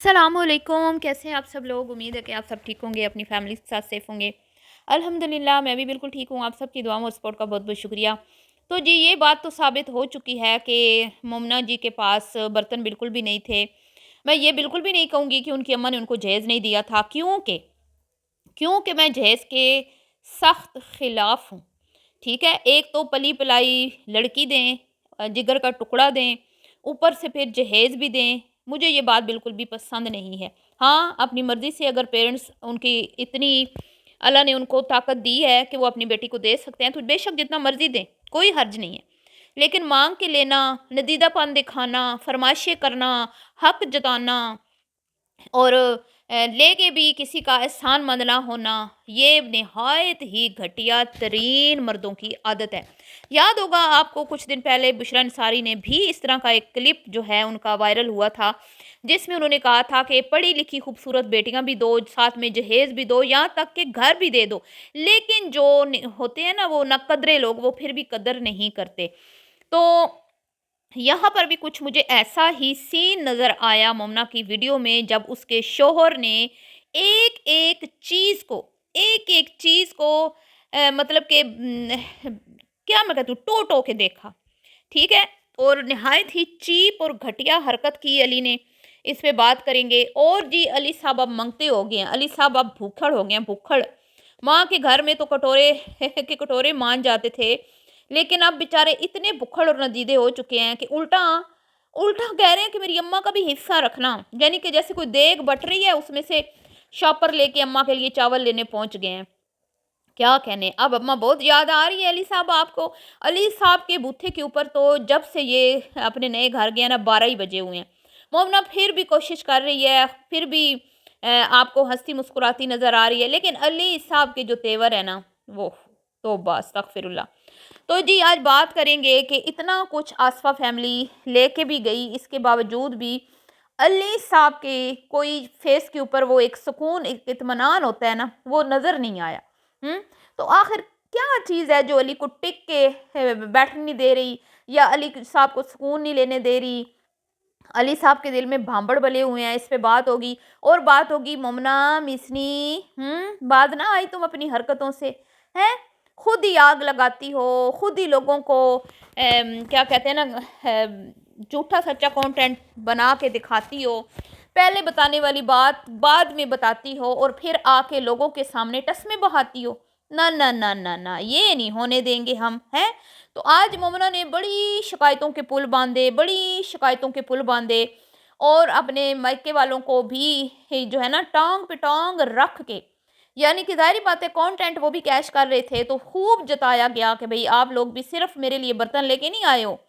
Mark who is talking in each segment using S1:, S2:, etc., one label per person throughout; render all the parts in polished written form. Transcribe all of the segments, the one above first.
S1: अस्सलामुअलैकुम, कैसे हैं आप सब लोग। उम्मीद है कि आप सब ठीक होंगे, अपनी फैमिली के साथ सेफ़ होंगे। अल्हम्दुलिल्लाह मैं भी बिल्कुल ठीक हूँ। आप सबकी दुआओं और सपोर्ट का बहुत बहुत शुक्रिया। तो जी ये बात तो साबित हो चुकी है कि मुमना जी के पास बर्तन बिल्कुल भी नहीं थे। मैं ये बिल्कुल भी नहीं कहूँगी कि उनकी अम्मा ने उनको जहेज़ नहीं दिया था, क्योंकि मैं जहेज़ के सख्त ख़िलाफ़ हूँ। ठीक है, एक तो पली पलाई लड़की दें, जिगर का टुकड़ा दें, ऊपर से फिर जहेज़ भी दें, मुझे ये बात बिल्कुल भी पसंद नहीं है। हाँ, अपनी मर्ज़ी से अगर पेरेंट्स उनकी इतनी अल्लाह ने उनको ताकत दी है कि वो अपनी बेटी को दे सकते हैं, तो बेशक जितना मर्ज़ी दें, कोई हर्ज नहीं है। लेकिन माँग के लेना, नदीदापन दिखाना, फ़रमाइशें करना, हक़ जताना और लेके भी किसी का एहसान ना होना, ये निहायत ही घटिया तरीन मर्दों की आदत है। याद होगा आपको, कुछ दिन पहले बुशरा अंसारी ने भी इस तरह का एक क्लिप जो है उनका वायरल हुआ था, जिसमें उन्होंने कहा था कि पढ़ी लिखी खूबसूरत बेटियां भी दो, साथ में जहेज़ भी दो, यहाँ तक कि घर भी दे दो। लेकिन जो होते हैं ना वो नकदरे लोग, वो फिर भी कदर नहीं करते। तो यहाँ पर भी कुछ मुझे ऐसा ही सीन नज़र आया मोमना की वीडियो में, जब उसके शोहर ने एक-एक चीज़ को मतलब कि क्या मैं कहती हूँ, टो-टो के देखा, ठीक है? और निहायत ही चीप और घटिया हरकत की अली ने। इस पे बात करेंगे। और जी अली साहब अब मंगते हो गए हैं, अली साहब अब भूखड़ हो गए हैं, भूखड़। माँ के घर में तो कटोरे के कटोरे मान जाते थे, लेकिन अब बेचारे इतने भुक्खड़ और नदीदे हो चुके हैं कि उल्टा उल्टा कह रहे हैं कि मेरी अम्मा का भी हिस्सा रखना। यानी कि जैसे कोई देग बट रही है, उसमें से शॉपर लेके अम्मा के लिए चावल लेने पहुंच गए हैं। क्या कहने, अब अम्मा बहुत याद आ रही है अली साहब आपको। अली साहब के बूथे के ऊपर तो जब से ये अपने नए घर गए ना, 12 ही बजे हुए हैं। मोमना फिर भी कोशिश कर रही है, फिर भी आपको हंसती मुस्कुराती नजर आ रही है, लेकिन अली साहब के जो तेवर है ना, वो तो बस अस्तगफिरुल्लाह। तो जी आज बात करेंगे कि इतना कुछ आसफा फैमिली लेके भी गई, इसके बावजूद भी अली साहब के कोई फेस के ऊपर वो एक सुकून, एक इत्मीनान होता है ना, वो नज़र नहीं आया। तो आखिर क्या चीज़ है जो अली को टिक के बैठने नहीं दे रही, या अली साहब को सुकून नहीं लेने दे रही। अली साहब के दिल में भांबड़ बले हुए हैं, इस पे बात होगी। और बात होगी मोमना मिसनी, बात ना आई तुम अपनी हरकतों से, हैं? खुद ही आग लगाती हो, खुद ही लोगों को क्या कहते हैं ना, झूठा सच्चा कंटेंट बना के दिखाती हो। पहले बताने वाली बात बाद में बताती हो, और फिर आके लोगों के सामने टसमे बहाती हो। ना ना ना ना ना, ये नहीं होने देंगे हम, हैं? तो आज मोमना ने बड़ी शिकायतों के पुल बांधे, बड़ी शिकायतों के पुल बांधे, और अपने मायके वालों को भी जो है ना टांग पे टांग रख के, यानी कि ज़ाहिर बात है कंटेंट वो भी कैश कर रहे थे, तो खूब जताया गया कि भाई आप लोग भी सिर्फ मेरे लिए बर्तन लेके नहीं आए हो,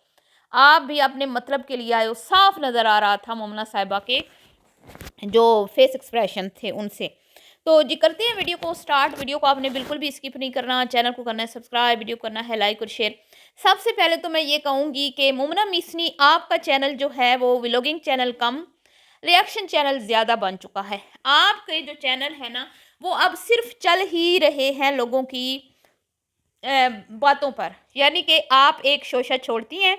S1: आप भी अपने मतलब के लिए आए हो। साफ नज़र आ रहा था मोमना साहिबा के जो फेस एक्सप्रेशन थे उनसे। तो जी करते हैं वीडियो को स्टार्ट। वीडियो को आपने बिल्कुल भी स्किप नहीं करना, चैनल को करना है सब्सक्राइब, वीडियो करना है लाइक और शेयर। सबसे पहले तो मैं ये कहूँगी कि मोमना मिसनी आपका चैनल जो है वो व्लॉगिंग चैनल कम रिएक्शन चैनल ज़्यादा बन चुका है। आपके जो चैनल है ना, वो अब सिर्फ चल ही रहे हैं लोगों की बातों पर। यानी कि आप एक शोशा छोड़ती हैं,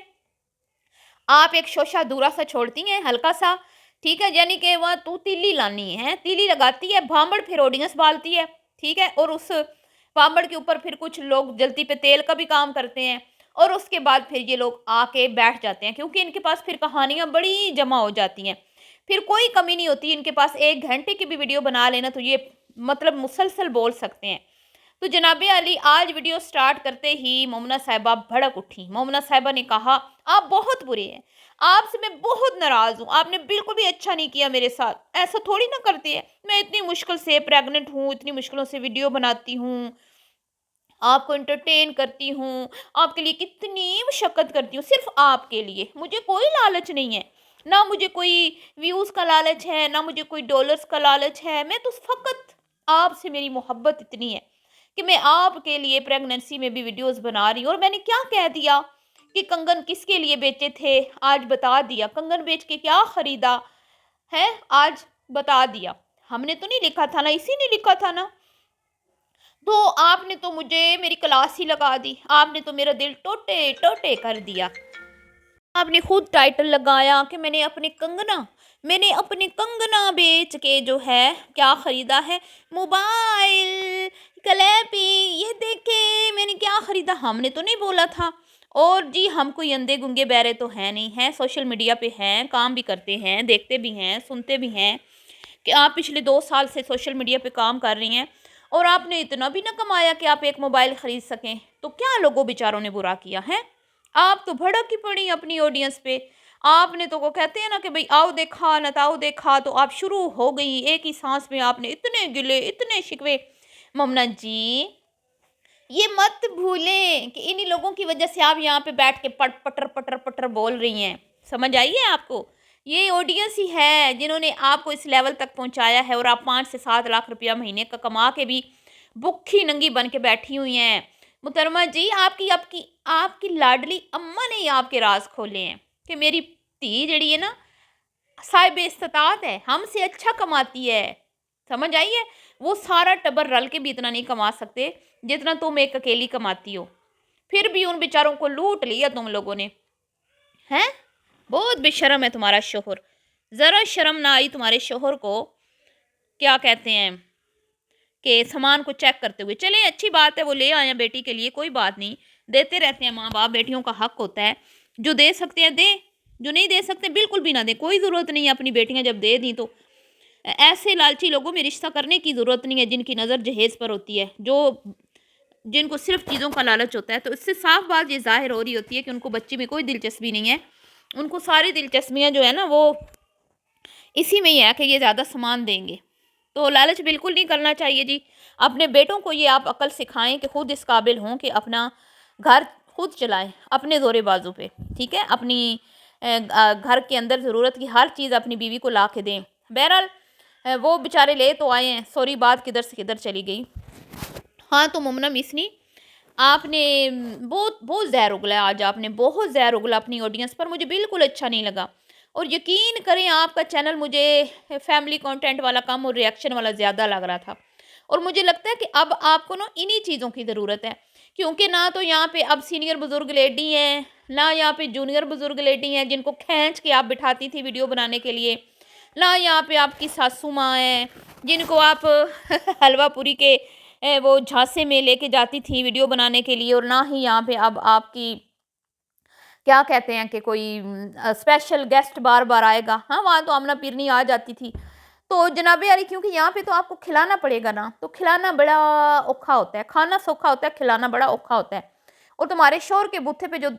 S1: आप एक शोशा अधूरा सा छोड़ती हैं, हल्का सा, ठीक है? यानी कि वह तू तीली लानी है, तीली लगाती है, भांबड़ फिर ऑडियंस बालती है, ठीक है? और उस भांबड़ के ऊपर फिर कुछ लोग जल्दी पे तेल का भी काम करते हैं, और उसके बाद फिर ये लोग आके बैठ जाते हैं, क्योंकि इनके पास फिर कहानियाँ बड़ी जमा हो जाती हैं। फिर कोई कमी नहीं होती इनके पास, 1 घंटे की भी वीडियो बना लेना तो ये मतलब मुसलसल बोल सकते हैं। तो जनाबे अली आज वीडियो स्टार्ट करते ही मोमना साहिबा भड़क उठी। मोमना साहिबा ने कहा, आप बहुत बुरे हैं, आपसे मैं बहुत नाराज़ हूँ, आपने बिल्कुल भी अच्छा नहीं किया मेरे साथ, ऐसा थोड़ी ना करती है। मैं इतनी मुश्किल से प्रेग्नेंट हूँ, इतनी मुश्किलों से वीडियो बनाती हूँ, आपको एंटरटेन करती हूँ, आपके लिए कितनी मशक्क़त करती हूँ, सिर्फ आपके लिए। मुझे कोई लालच नहीं है, ना मुझे कोई व्यूज़ का लालच है, ना मुझे कोई डॉलर्स का लालच है। मैं तो फ़कत आपसे मेरी मोहब्बत इतनी है कि मैं आपके लिए प्रेगनेंसी में भी वीडियोस बना रही हूँ। और मैंने क्या कह दिया कि कंगन किसके लिए बेचे थे, आज बता दिया। कंगन बेच के क्या खरीदा है, आज बता दिया। हमने तो नहीं लिखा था ना, इसी ने लिखा था ना। तो आपने तो मुझे मेरी क्लास ही लगा दी, आपने तो मेरा दिल टोटे टोटे कर दिया। आपने खुद टाइटल लगाया कि मैंने अपने कंगना मैंने अपने कंगना बेच के जो है क्या ख़रीदा है, मोबाइल, क्लैपिंग, ये देखे मैंने क्या ख़रीदा, हमने तो नहीं बोला था। और जी हम कोई अंधे गुंगे बहरे तो हैं नहीं, हैं सोशल मीडिया पे हैं, काम भी करते हैं, देखते भी हैं, सुनते भी हैं कि आप पिछले 2 साल से सोशल मीडिया पे काम कर रही हैं और आपने इतना भी ना कमाया कि आप एक मोबाइल ख़रीद सकें, तो क्या लोगों बेचारों ने बुरा किया है। आप तो भड़क ही पड़ी अपनी ऑडियंस पे। आपने तो वो कहते हैं ना कि भाई आओ देखा नताओ देखा, तो आप शुरू हो गई एक ही सांस में, आपने इतने गिले इतने शिकवे। ममना जी ये मत भूलें कि इन्हीं लोगों की वजह से आप यहाँ पे बैठ के पटर पटर पटर बोल रही हैं। समझ आई है आपको? ये ऑडियंस ही है जिन्होंने आपको इस लेवल तक पहुँचाया है, और आप 5 से 7 लाख रुपया महीने का कमा के भी भुक्खी नंगी बन के बैठी हुई हैं। मुहतरमा जी आपकी आपकी आपकी लाडली अम्मा ने ही आपके राज खोले हैं कि मेरी धी जड़ी है ना साहिब इस्तात है, हमसे अच्छा कमाती है। समझ आई है? वो सारा टब्बर रल के भी इतना नहीं कमा सकते जितना तुम एक अकेली कमाती हो। फिर भी उन बेचारों को लूट लिया तुम लोगों ने, हैं? बहुत बेशर्म है तुम्हारा शोहर। ज़रा शर्म ना आई तुम्हारे शोहर को, क्या कहते हैं कि सामान को चेक करते हुए। चलें अच्छी बात है, वो ले आए हैं बेटी के लिए, कोई बात नहीं, देते रहते हैं माँ बाप, बेटियों का हक होता है। जो दे सकते हैं दें, जो नहीं दे सकते बिल्कुल भी ना दें, कोई ज़रूरत नहीं है। अपनी बेटियां जब दे दी तो ऐसे लालची लोगों में रिश्ता करने की ज़रूरत नहीं है जिनकी नज़र जहेज़ पर होती है, जो जिनको सिर्फ चीज़ों का लालच होता है। तो इससे साफ बात ये ज़ाहिर हो रही होती है कि उनको बच्ची में कोई दिलचस्पी नहीं है। उनको सारी दिलचस्पियाँ जो है ना वो इसी में ही है कि ये ज़्यादा सामान देंगे। तो लालच बिल्कुल नहीं करना चाहिए जी। अपने बेटों को ये आप अक्ल सिखाएं कि खुद इस काबिल हों कि अपना घर खुद चलाएं अपने ज़ोरे बाजू पे, ठीक है। अपनी घर के अंदर ज़रूरत की हर चीज़ अपनी बीवी को ला के दें। बहरहाल वो बेचारे ले तो आए हैं, सॉरी बात किधर से किधर चली गई। हाँ तो मुमना मिसनी आपने बहुत बहुत ज़हर उगला आज, आपने बहुत ज़हर उगला अपनी ऑडियंस पर, मुझे बिल्कुल अच्छा नहीं लगा। और यकीन करें आपका चैनल मुझे फैमिली कंटेंट वाला कम और रिएक्शन वाला ज़्यादा लग रहा था। और मुझे लगता है कि अब आपको ना इन्हीं चीज़ों की ज़रूरत है, क्योंकि ना तो यहाँ पे अब सीनियर बुज़ुर्ग लेडी हैं, ना यहाँ पे जूनियर बुज़ुर्ग लेडी हैं जिनको खींच के आप बिठाती थी वीडियो बनाने के लिए, ना यहाँ पे आपकी सासू माँ हैं जिनको आप हलवा पूरी के वो झांसे में लेके जाती थी वीडियो बनाने के लिए, और ना ही यहाँ पे अब आपकी क्या कहते हैं कि कोई स्पेशल गेस्ट बार बार आएगा। हाँ वहाँ तो आमना पीरनी आ जाती थी। तो जनाबे अली क्योंकि यहाँ पे तो आपको खिलाना पड़ेगा ना, तो खिलाना बड़ा औखा होता है, खाना सौखा होता है, खिलाना बड़ा औखा होता है। और तुम्हारे शोर के बूथे पे जो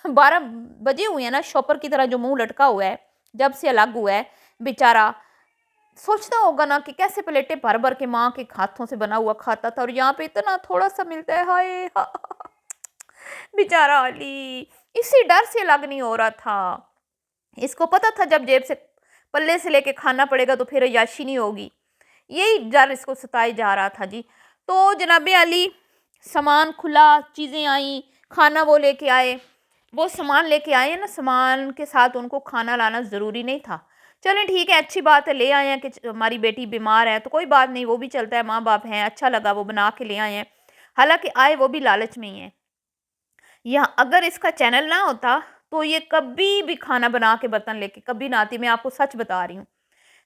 S1: 12 बजे हुए हैं ना, शॉपर की तरह जो मुंह लटका हुआ है जब से अलग हुआ है बेचारा, सोचता होगा ना कि कैसे प्लेटें भर भर के माँ के हाथों से बना हुआ खाता था और यहाँ पे इतना थोड़ा सा मिलता है। हाय बेचारा अली इसी डर से अलग नहीं हो रहा था। इसको पता था जब जेब से पल्ले से लेके खाना पड़ेगा तो फिर अय्याशी नहीं होगी, यही डर इसको सताए जा रहा था जी। तो जनाबे अली सामान खुला, चीज़ें आई, खाना वो लेके आए, वो सामान लेके आए हैं ना, सामान के साथ उनको खाना लाना ज़रूरी नहीं था। चलें ठीक है, अच्छी बात है, ले आए हैं कि हमारी बेटी बीमार है तो कोई बात नहीं, वो भी चलता है, माँ बाप हैं, अच्छा लगा वो बना के ले आए हैं। हालांकि आए वो भी लालच में ही है। यहाँ अगर इसका चैनल ना होता तो ये कभी भी खाना बना के बर्तन लेके कभी ना आती, मैं आपको सच बता रही हूँ।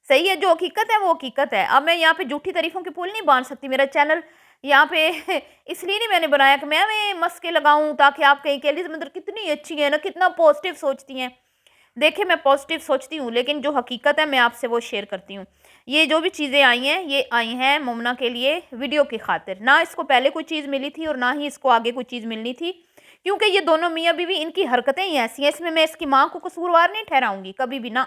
S1: सही है, जो हकीकत है वो हकीकत है। अब मैं यहाँ पे झूठी तारीफों की पुल नहीं बांध सकती। मेरा चैनल यहाँ पे इसलिए नहीं मैंने बनाया कि मैं मस्के लगाऊं ताकि आप कहीं के लिए मतलब कितनी अच्छी है ना, कितना पॉजिटिव सोचती हैं। देखिए मैं पॉजिटिव सोचती हूँ लेकिन जो हकीकत है मैं आपसे वो शेयर करती हूँ। ये जो भी चीज़ें आई हैं ये आई हैं मुमना के लिए वीडियो की खातिर, ना इसको पहले कोई चीज़ मिली थी और ना ही इसको आगे कोई चीज़ मिलनी थी, क्योंकि ये दोनों मियाँ बीवी इनकी हरकतें ही ऐसी हैं। इसमें मैं इसकी माँ को कसूरवार नहीं ठहराऊंगी कभी भी ना,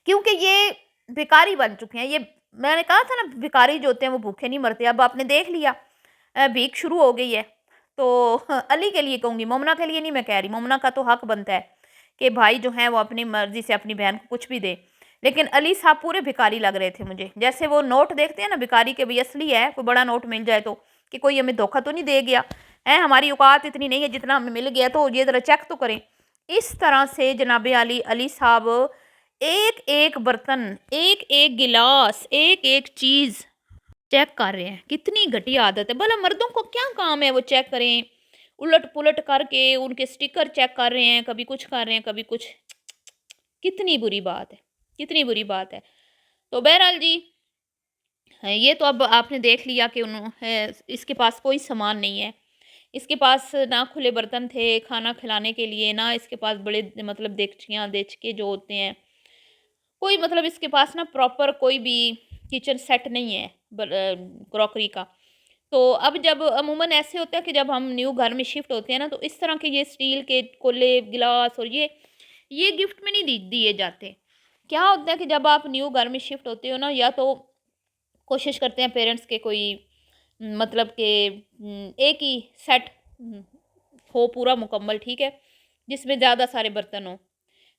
S1: क्योंकि ये भिखारी बन चुके हैं। ये मैंने कहा था ना भिखारी जो होते हैं वो भूखे नहीं मरते, अब आपने देख लिया भीख शुरू हो गई है। तो अली के लिए कहूँगी, मोमना के लिए नहीं मैं कह रही, मोमना का तो हक बनता है कि भाई जो है वो अपनी मर्जी से अपनी बहन को कुछ भी दे, लेकिन अली साहब पूरे भिखारी लग रहे थे मुझे। जैसे वो नोट देखते हैं ना भिखारी के, भी असली है, कोई बड़ा नोट मिल जाए तो कि कोई हमें धोखा तो नहीं दे गया है, हमारी औकात इतनी नहीं है जितना हमें मिल गया तो ये ज़रा चेक तो करें। इस तरह से जनाबे अली साहब एक एक बर्तन, एक एक गिलास, एक एक चीज़ चेक कर रहे हैं। कितनी घटिया आदत है। भला मर्दों को क्या काम है वो चेक करें, उलट पुलट करके उनके स्टिकर चेक कर रहे हैं, कभी कुछ कर रहे हैं कभी कुछ। कितनी बुरी बात है, कितनी बुरी बात है। तो बहरहाल जी, ये तो अब आपने देख लिया कि इसके पास कोई सामान नहीं है। इसके पास ना खुले बर्तन थे खाना खिलाने के लिए, ना इसके पास बड़े मतलब देगचियाँ देचके जो होते हैं, कोई मतलब इसके पास ना प्रॉपर कोई भी किचन सेट नहीं है क्रॉकरी का। तो अब जब अमूमन ऐसे होता है कि जब हम न्यू घर में शिफ्ट होते हैं ना, तो इस तरह के ये स्टील के कोले, गिलास और ये गिफ्ट में नहीं दिए जाते। क्या होता है कि जब आप न्यू घर में शिफ्ट होते हो ना, या तो कोशिश करते हैं पेरेंट्स के कोई मतलब के एक ही सेट हो पूरा मुकम्मल, ठीक है, जिसमें ज़्यादा सारे बर्तन हो,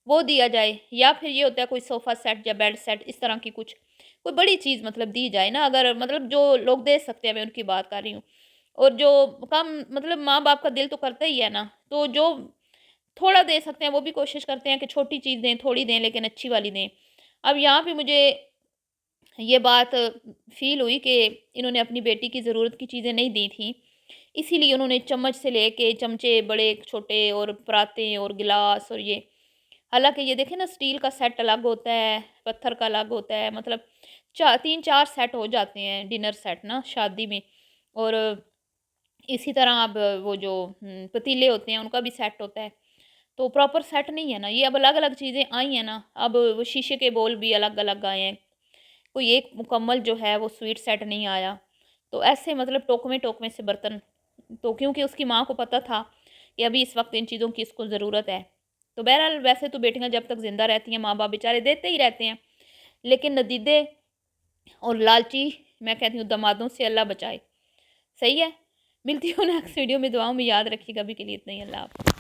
S1: वो दिया जाए। या फिर ये होता है कोई सोफ़ा सेट या बेड सेट, इस तरह की कुछ कोई बड़ी चीज़ मतलब दी जाए ना, अगर मतलब जो लोग दे सकते हैं, मैं उनकी बात कर रही हूँ। और जो कम मतलब माँ बाप का दिल तो करता ही है ना, तो जो थोड़ा दे सकते हैं वो भी कोशिश करते हैं कि छोटी चीज़ दें, थोड़ी दें लेकिन अच्छी वाली दें। अब यहाँ पे मुझे ये बात फ़ील हुई कि इन्होंने अपनी बेटी की ज़रूरत की चीज़ें नहीं दी थी, इसीलिए उन्होंने चम्मच से लेके चमचे बड़े छोटे और परातें और गिलास और ये, हालाँकि ये देखें ना स्टील का सेट अलग होता है, पत्थर का अलग होता है, मतलब 3-4 सेट हो जाते हैं डिनर सेट ना शादी में। और इसी तरह अब वो जो पतीले होते हैं उनका भी सेट होता है। तो प्रॉपर सेट नहीं है ना, ये अब अलग-अलग चीज़ें आई हैं ना, अब वो शीशे के बोल भी अलग-अलग आए हैं। कोई एक मुकम्मल जो है वो स्वीट सेट नहीं आया। तो ऐसे मतलब टोकमे-टोकमे से बर्तन, तो क्योंकि उसकी माँ को पता था कि अभी इस वक़्त इन चीज़ों की इसको ज़रूरत है। तो बहरहाल वैसे तो बेटियाँ जब तक ज़िंदा रहती हैं माँ-बाप बेचारे देते ही रहते हैं। लेकिन नदीदे और लालची, मैं कहती हूँ दामादों से अल्लाह बचाए। सही है? मिलती हूँ नेक्स्ट वीडियो में, दुआओं में याद रखिएगा। अभी के लिए इतना ही, अल्लाह हाफ़िज़।